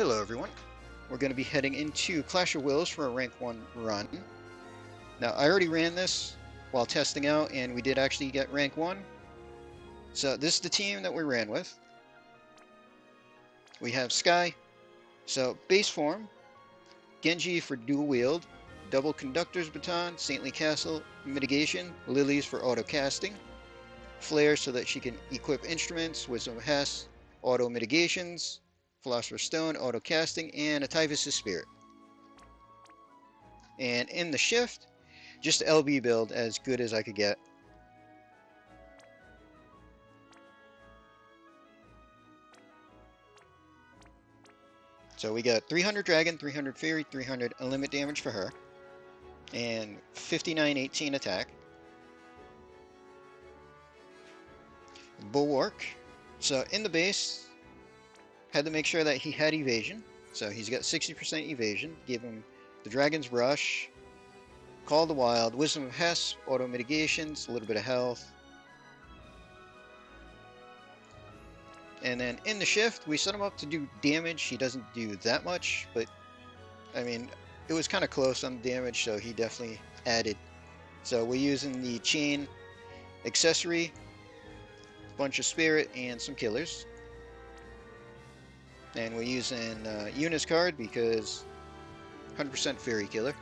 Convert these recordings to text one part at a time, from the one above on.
Hello everyone, we're going to be heading into Clash of Wills for a rank 1 run. Now I already ran this while testing out and we did actually get rank 1. So this is the team that we ran with. We have Sky, so base form, Genji for dual wield, double conductor's baton, Saintly Castle mitigation, Lilies for auto casting, Flare so that she can equip instruments, Wisdom of Hess, auto mitigations, Philosopher's Stone, auto casting, and a Typhus' Spirit. And in the shift, just the LB build as good as I could get. So we got 300 Dragon, 300 Fairy, 300 limit damage for her, and 59-18 attack. Bulwark. So in the base, had to make sure that he had evasion. So he's got 60% evasion. Give him the Dragon's Rush, Call the Wild, Wisdom of Hess, auto mitigations, a little bit of health. And then in the shift, we set him up to do damage. He doesn't do that much, but I mean, it was kind of close on the damage, so he definitely added. So we're using the chain accessory, bunch of spirit, and some killers. And we're using Yuna's card because 100% fairy killer.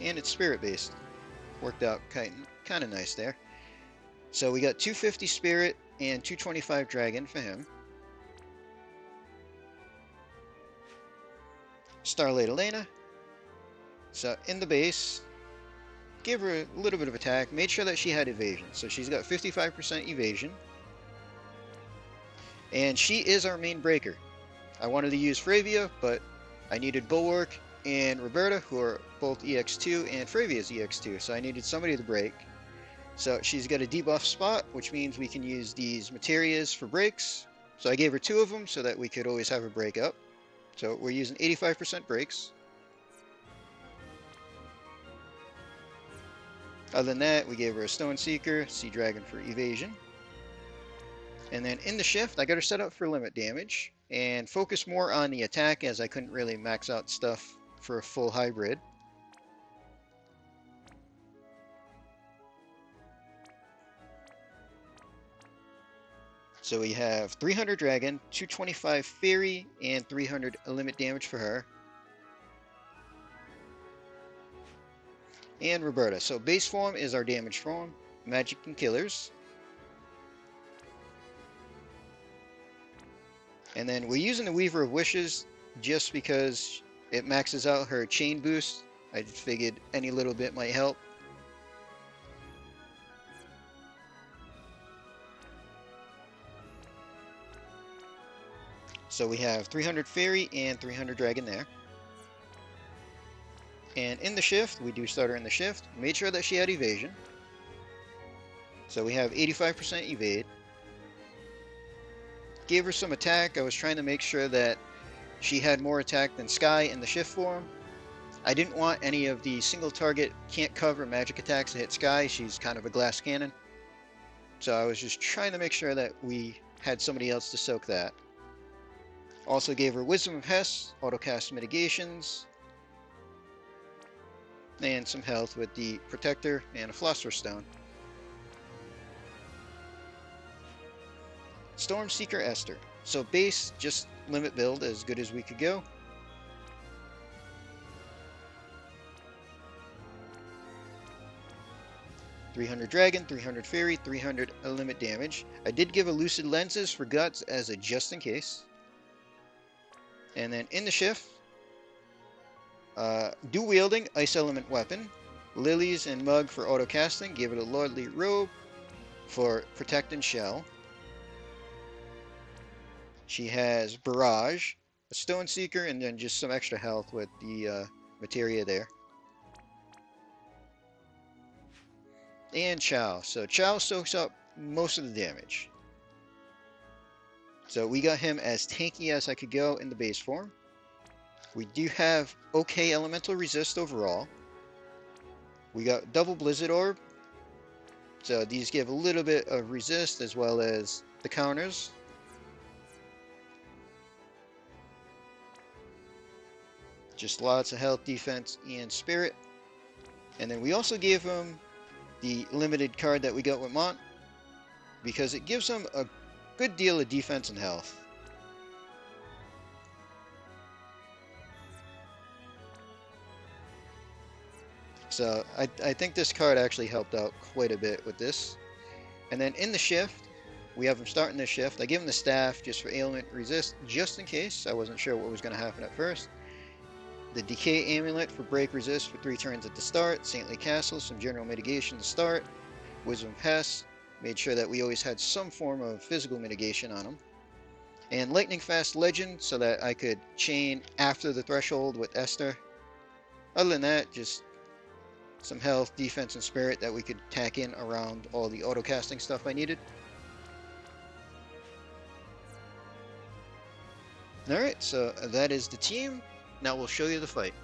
And it's spirit based. Worked out kind of nice there. So we got 250 spirit and 225 dragon for him. Starlight Elena. So in the base, give her a little bit of attack. Made sure that she had evasion. So she's got 55% evasion. And she is our main breaker. I wanted to use Fravia, but I needed Bulwark and Roberta, who are both EX2, and Fravia's EX2, so I needed somebody to break. So she's got a debuff spot, which means we can use these Materias for breaks. So I gave her 2 of them so that we could always have her break up. So we're using 85% breaks. Other than that, we gave her a Stone Seeker, Sea Dragon for evasion. And then in the shift, I got her set up for limit damage and focus more on the attack as I couldn't really max out stuff for a full hybrid. So we have 300 Dragon, 225 Fairy, and 300 limit damage for her. And Roberta. So base form is our damage form, magic and killers. And then we're using the Weaver of Wishes just because it maxes out her chain boost. I just figured any little bit might help. So we have 300 Fairy and 300 Dragon there. And in the shift, we do start her in the shift. Made sure that she had evasion. So we have 85% evade. Gave her some attack. I was trying to make sure that she had more attack than Sky in the shift form. I didn't want any of the single target can't cover magic attacks to hit Sky. She's kind of a glass cannon. So I was just trying to make sure that we had somebody else to soak that. Also gave her Wisdom of Hess, autocast mitigations, and some health with the Protector and a Philosopher's Stone. Storm Seeker Esther. So base, just limit build as good as we could go. $300 Dragon, 300 Fairy, 300 limit damage. I did give a Lucid Lenses for Guts as a just in case. And then in the shift, dual wielding Ice Element weapon, Lilies and Mug for auto casting. Give it a Lordly Robe for Protect and Shell. She has Barrage, a Stone Seeker, and then just some extra health with the materia there. And Chow. So Chow soaks up most of the damage. So we got him as tanky as I could go in the base form. We do have okay elemental resist overall. We got double Blizzard Orb. So these give a little bit of resist as well as the counters. Just lots of health, defense, and spirit. And then we also gave him the limited card that we got with Mont, because it gives him a good deal of defense and health. So I think this card actually helped out quite a bit with this. And then in the shift, we have him starting the shift. I give him the staff just for ailment resist, just in case. I wasn't sure what was going to happen at first. The decay amulet for break resist for 3 turns at the start. Saintly Castle, some general mitigation to start. Wisdom Pest, made sure that we always had some form of physical mitigation on him. And Lightning Fast Legend, so that I could chain after the threshold with Esther. Other than that, just some health, defense, and spirit that we could tack in around all the auto casting stuff I needed. Alright, so that is the team. Now we'll show you the fight.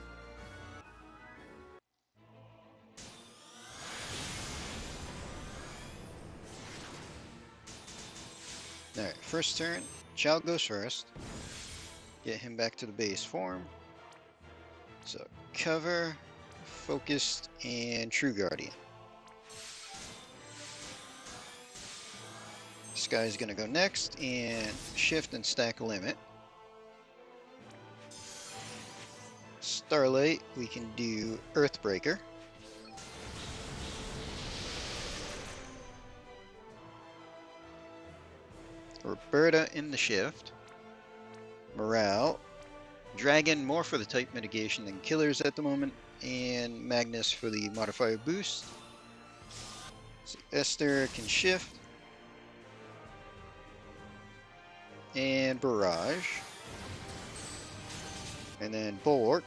Alright, first turn, Chow goes first. Get him back to the base form. So, cover, focused, and True Guardian. This guy's gonna go next, and shift and stack limit. Starlight, we can do Earthbreaker. Roberta in the shift. Morale. Dragon, more for the type mitigation than killers at the moment. And Magnus for the modifier boost. So Esther can shift. And Barrage. And then Bulwark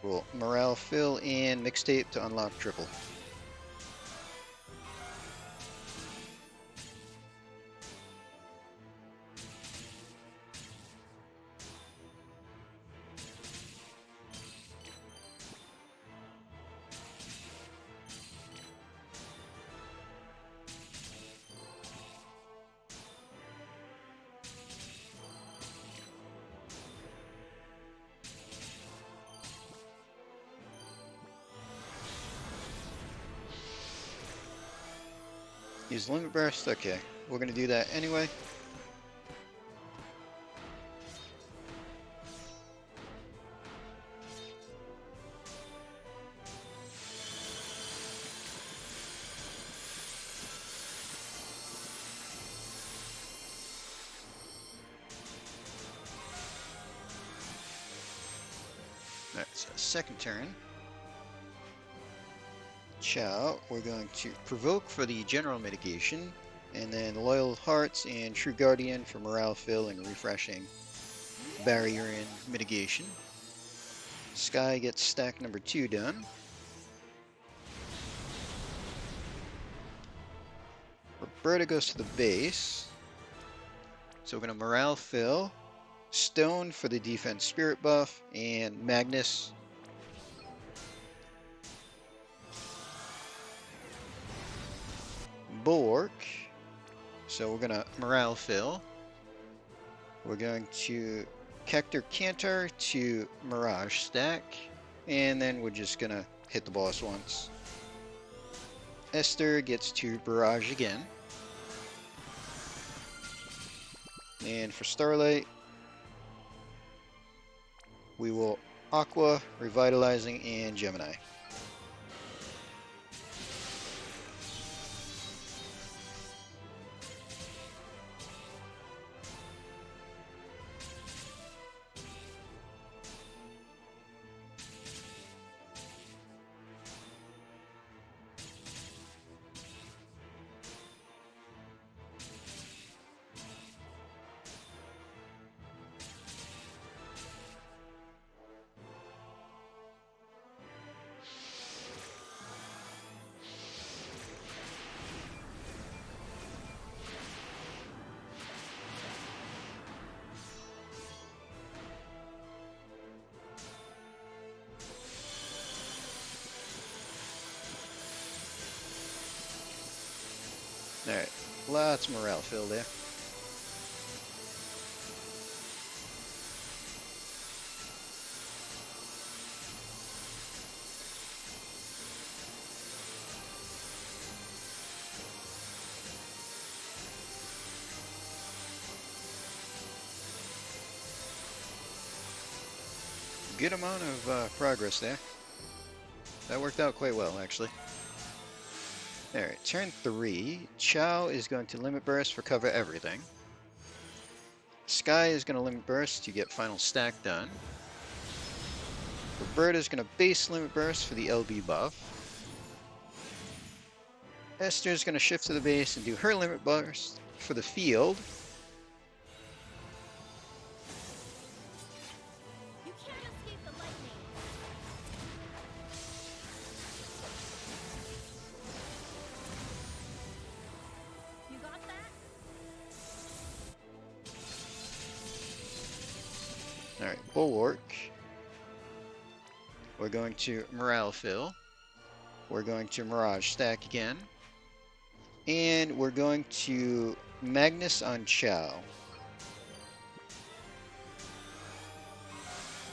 will morale fill and mixtape to unlock triple. Use limit burst? Okay, we're gonna do that anyway. Alright, so second turn. Chow, we're going to provoke for the general mitigation, and then Loyal Hearts and True Guardian for morale fill and refreshing barrier and mitigation. Sky gets stack number 2 done. Roberta goes to the base, so we're going to morale fill, Stone for the defense spirit buff, and Magnus. Bulwark, so we're gonna morale fill. We're going to Hector Cantor to Mirage stack, and then we're just gonna hit the boss once. Esther gets to Barrage again. And for Starlight, we will Aqua, Revitalizing, and Gemini. Alright, lots of morale fill there. good amount of progress there. That worked out quite well, actually. Alright, turn 3. Chow is going to limit burst for cover everything. Sky is going to limit burst to get final stack done. Roberta is going to base limit burst for the LB buff. Esther is going to shift to the base and do her limit burst for the field. You can't escape the lightning. You got that? Alright, Bulwark. We're going to Morale Fill. We're going to Mirage Stack again. And we're going to Magnus on Chow.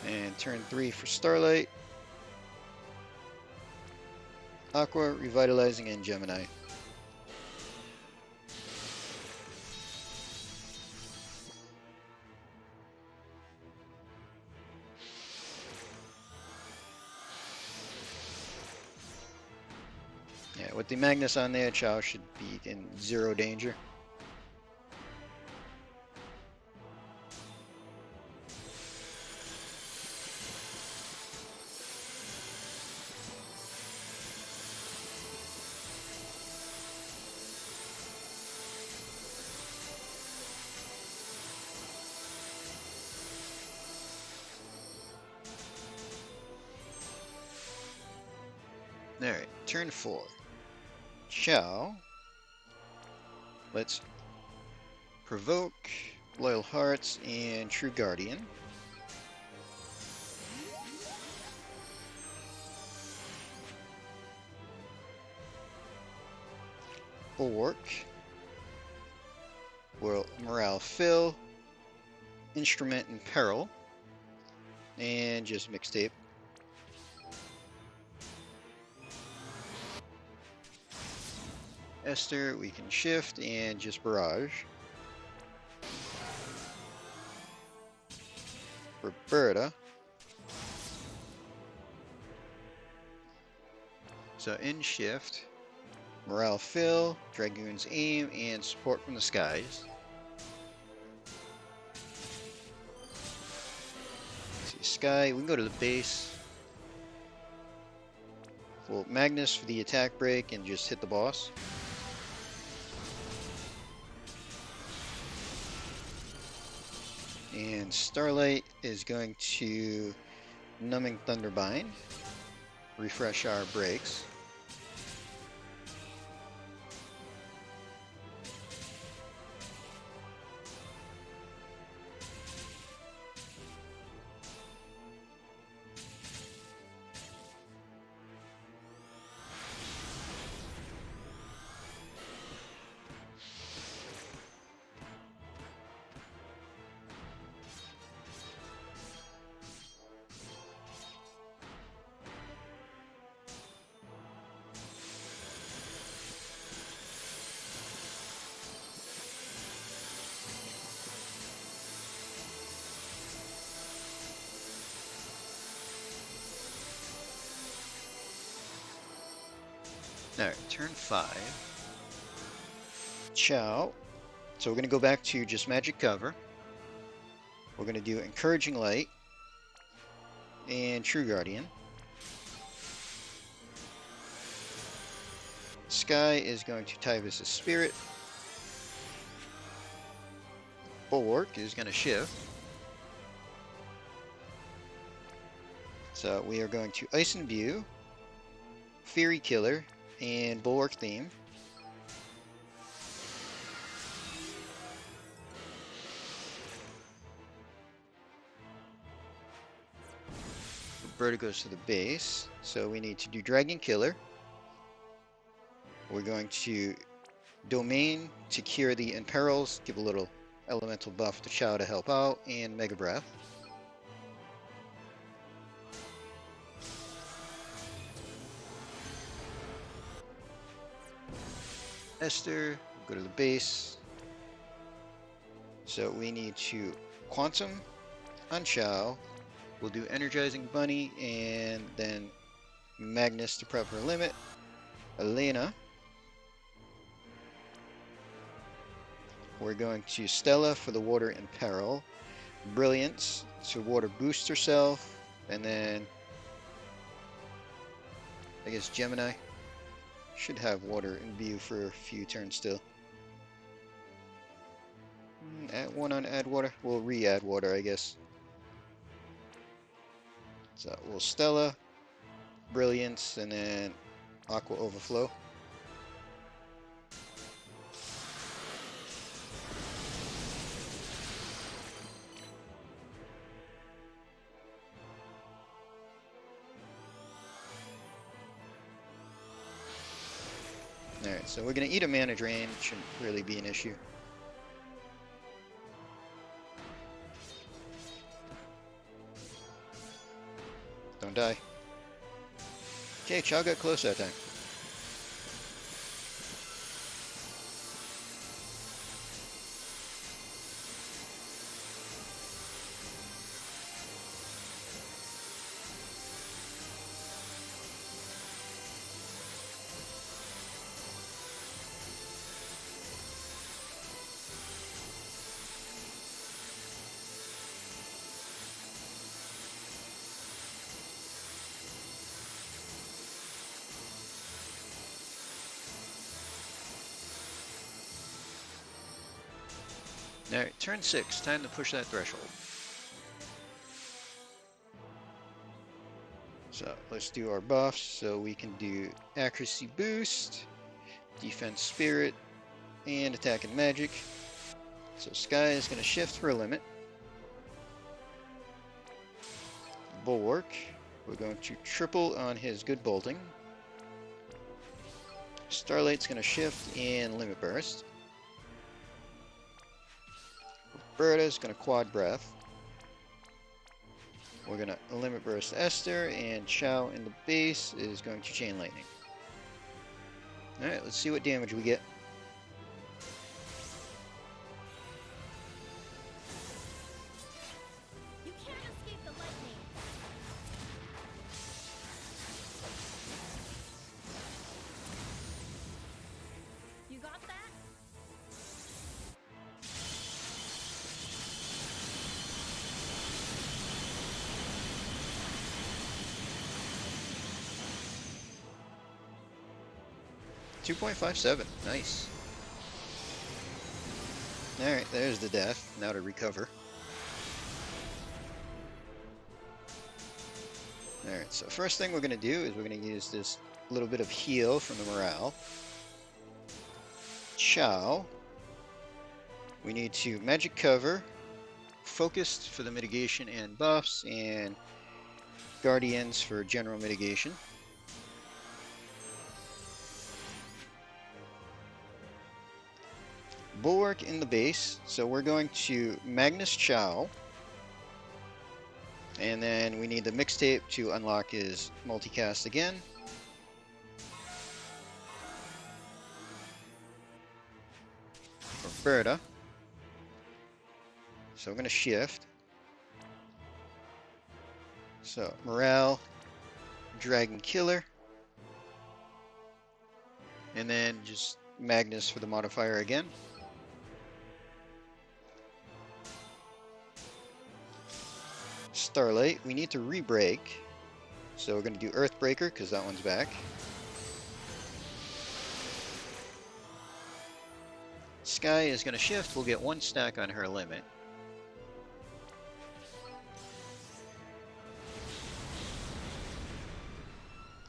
And turn 3 for Starlight. Aqua, Revitalizing, and Gemini. Yeah, with the Magnus on there, Chow should be in 0 danger. Alright, turn 4. Chow. Let's provoke Loyal Hearts and True Guardian. Bulwark. Will Morale Fill. Instrument in Peril. And just Mixtape. Esther, we can shift and just barrage. Roberta. So in shift, Morale Fill, Dragoon's Aim, and support from the skies. Let's see, Sky, we can go to the base. We'll Magnus for the attack break and just hit the boss. And Starlight is going to Numbing Thunderbind, refresh our breaks. Alright, turn 5. Chow. So we're going to go back to just Magic Cover. We're going to do Encouraging Light and True Guardian. Sky is going to Tyvis' Spirit. Bulwark is going to shift. So we are going to Ice and View, Fury Killer, and Bulwark Theme. Roberta goes to the base, so we need to do Dragon Killer. We're going to Domain to cure the Imperils, give a little elemental buff to Chow to help out, and Mega Breath. Esther, go to the base. So we need to Quantum on Chow, We'll do Energizing Bunny and then Magnus to prep her limit. Elena. We're going to Stella for the water and peril. Brilliance to water boost herself. And then I guess Gemini should have water in view for a few turns still. Add one on add water. We'll re-add water, I guess. So we'll Stella, Brilliance, and then Aqua Overflow. Alright, so we're going to eat a mana drain. Shouldn't really be an issue. Don't die. Okay, Chow got close that time. Alright, turn 6. Time to push that threshold. So let's do our buffs. So we can do accuracy boost, defense spirit, and attack and magic. So Sky is going to shift for a limit. Bulwark. We're going to triple on his good bolting. Starlight's going to shift and limit burst. Roberta's going to quad breath. We're going to limit burst Esther, and Chow in the base is going to chain lightning. Alright, let's see what damage we get. You can't escape the lightning. You got that? .57. Nice. Alright, there's the death. Now to recover. Alright, so first thing we're going to do is we're going to use this little bit of heal from the morale. Chow. We need to magic cover, focused for the mitigation and buffs, and guardians for general mitigation. Bulwark in the base, so we're going to Magnus Chow, and then we need the mixtape to unlock his multicast again. Roberta. So we're going to shift. So morale, Dragon Killer, and then just Magnus for the modifier again. Starlight, we need to re-break, so we're going to do Earthbreaker because that one's back. Sky is going to shift, we'll get 1 stack on her limit.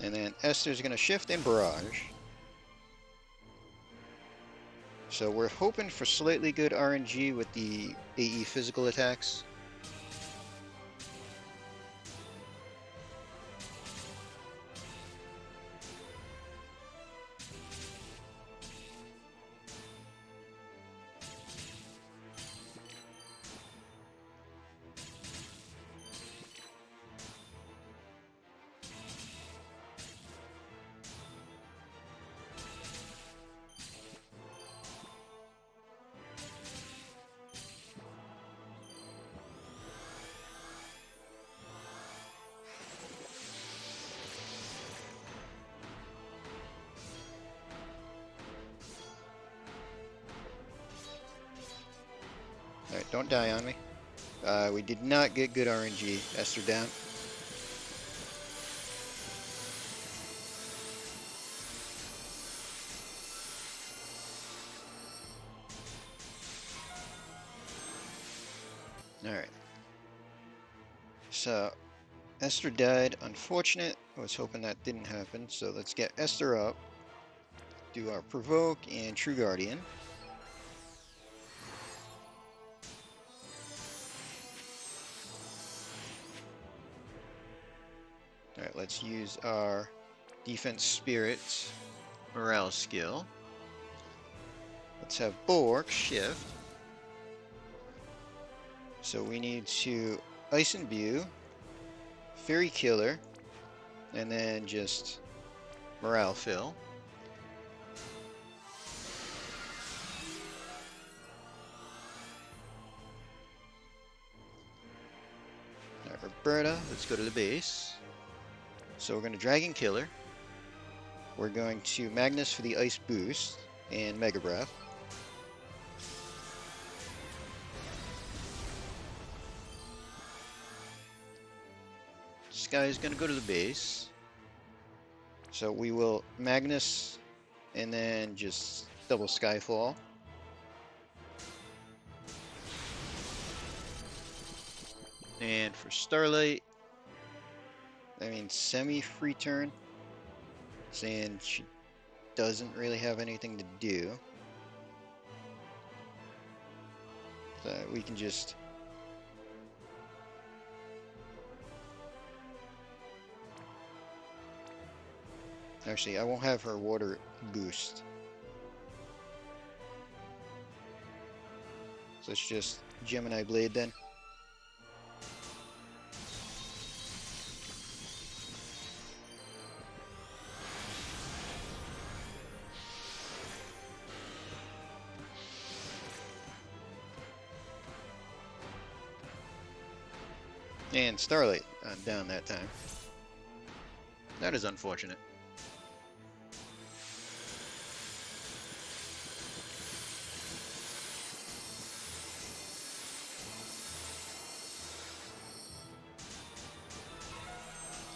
And then Esther's going to shift and barrage. So we're hoping for slightly good RNG with the AE physical attacks. Alright, don't die on me. We did not get good RNG. Esther down. Alright. So, Esther died. Unfortunate. I was hoping that didn't happen. So let's get Esther up. Do our Provoke and True Guardian. Alright, let's use our Defense Spirit morale skill. Let's have Bulwark shift. So we need to Ice Imbue, Fairy Killer, and then just morale fill. Alright, Roberta, let's go to the base. So we're going to Dragon Killer. We're going to Magnus for the Ice Boost and Mega Breath. Sky is going to go to the base. So we will Magnus and then just double Skyfall. And for Starlight, I mean semi-free turn, saying she doesn't really have anything to do. So we can just actually, I won't have her water boost. So it's just Gemini Blade then. And Starlight down that time. That is unfortunate.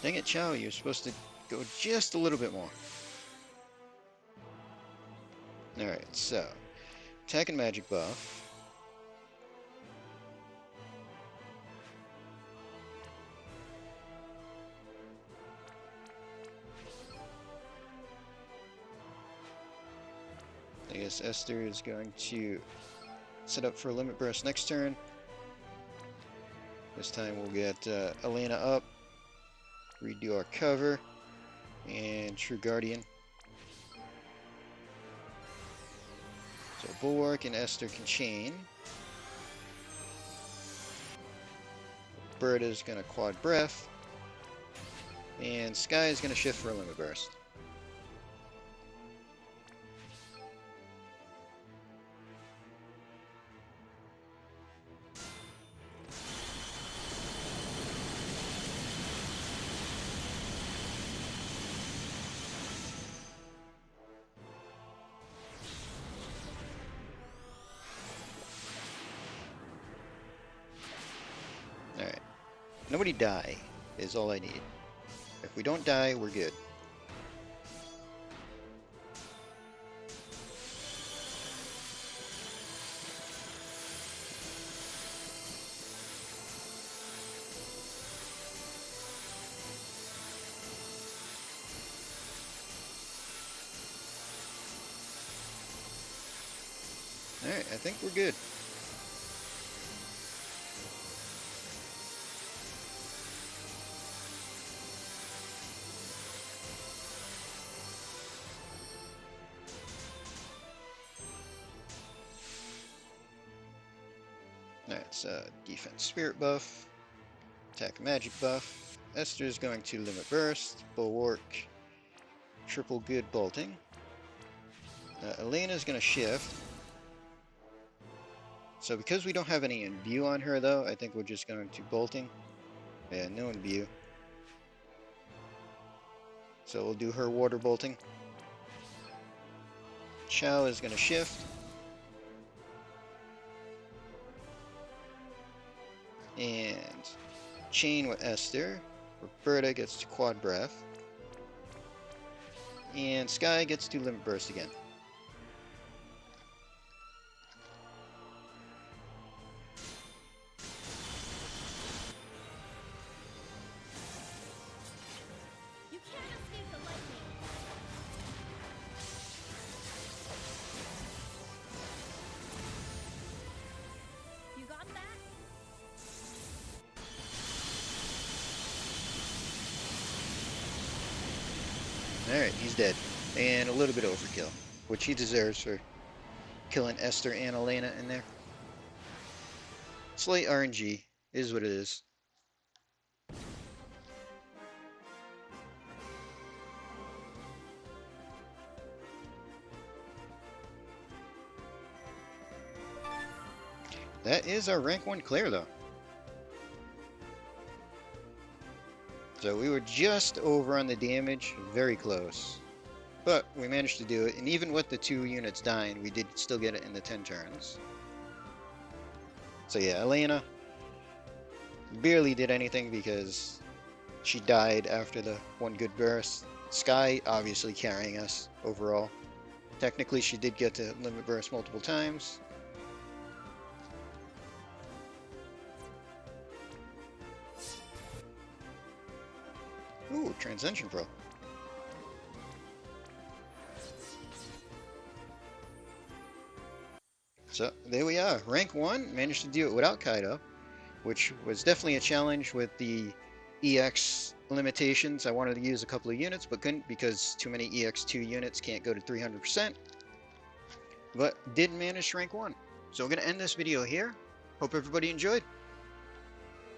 Dang it, Chow, you're supposed to go just a little bit more. Alright, so attack and magic buff. I guess Esther is going to set up for a limit burst next turn. This time we'll get Elena up, redo our cover, and True Guardian. So Bulwark and Esther can chain. Berta's gonna quad breath. And Sky is gonna shift for a limit burst. Alright. Nobody die is all I need. If we don't die, we're good. Alright, I think we're good. That's defense spirit buff, attack magic buff. Esther's going to limit burst, bulwark, triple good bolting. Elena's going to shift. So because we don't have any imbue on her though, I think we're just going to bolting. Yeah, no imbue. So we'll do her water bolting. Chow is going to shift. And chain with Esther. Roberta gets to quad breath. And Sky gets to limit burst again. You can't escape the lightning. You got that? Alright, he's dead. And a little bit of overkill, which he deserves for killing Esther and Elena in there. Slight RNG is what it is. That is our rank 1 clear, though. So we were just over on the damage, very close. But we managed to do it, and even with the 2 units dying, we did still get it in the 10 turns. So yeah, Elena barely did anything because she died after the 1 good burst. Sky obviously carrying us overall. Technically she did get to limit burst multiple times. Ooh, Transcension Pro. So there we are. Rank 1, managed to do it without Kaito, which was definitely a challenge with the EX limitations. I wanted to use a couple of units, but couldn't because too many EX2 units can't go to 300%. But did manage rank 1. So I'm going to end this video here. Hope everybody enjoyed.